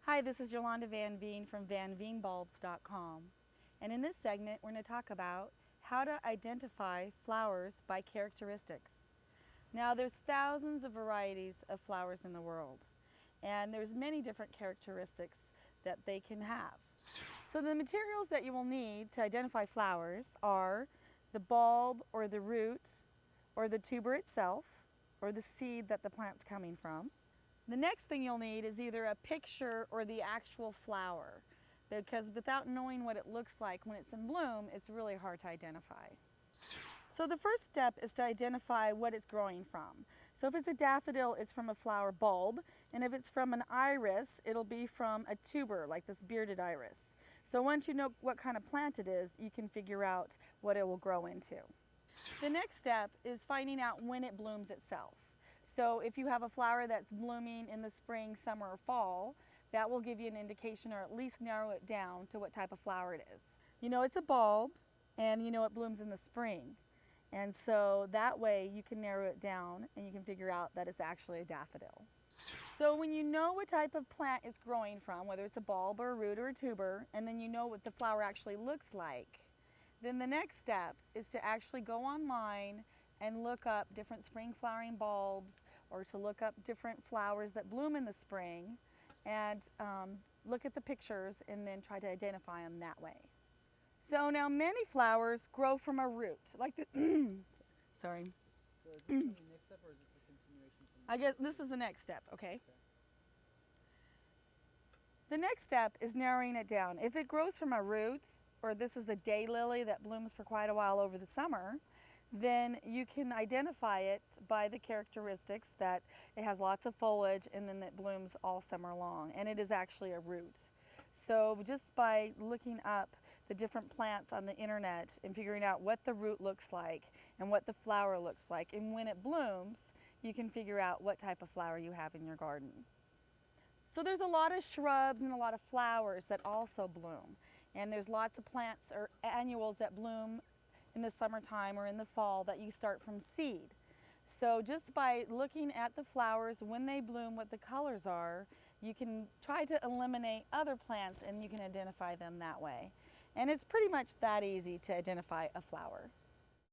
Hi, this is Yolanda Vanveen from vanveenbulbs.com. And in this segment, we're going to talk about how to identify flowers by characteristics. Now, there's thousands of varieties of flowers in the world, and there's many different characteristics that they can have. So the materials that you will need to identify flowers are the bulb or the root or the tuber itself or the seed that the plant's coming from. The next thing you'll need is either a picture or the actual flower, because without knowing what it looks like when it's in bloom, it's really hard to identify. So the first step is to identify what it's growing from. So if it's a daffodil, it's from a flower bulb, and if it's from an iris, it'll be from a tuber, like this bearded iris. So once you know what kind of plant it is, you can figure out what it will grow into. The next step is finding out when it blooms itself. So if you have a flower that's blooming in the spring, summer, or fall, that will give you an indication, or at least narrow it down to what type of flower it is. You know it's a bulb, and you know it blooms in the spring. And so that way you can narrow it down and you can figure out that it's actually a daffodil. So when you know what type of plant it's growing from, whether it's a bulb or a root or a tuber, and then you know what the flower actually looks like, then the next step is to actually go online and look up different spring flowering bulbs, or to look up different flowers that bloom in the spring, and look at the pictures and then try to identify them that way. So now many flowers grow from a root, like the, sorry. So is this the next step, or is this the continuation from I guess this is the next step, okay? The next step is narrowing it down. If it grows from a root, or this is a daylily that blooms for quite a while over the summer, then you can identify it by the characteristics that it has lots of foliage and then it blooms all summer long, and it is actually a root. So just by looking up the different plants on the internet and figuring out what the root looks like and what the flower looks like and when it blooms, you can figure out what type of flower you have in your garden. So there's a lot of shrubs and a lot of flowers that also bloom, and there's lots of plants or annuals that bloom in the summertime or in the fall that you start from seed. So just by looking at the flowers when they bloom, what the colors are, you can try to eliminate other plants and you can identify them that way. And it's pretty much that easy to identify a flower.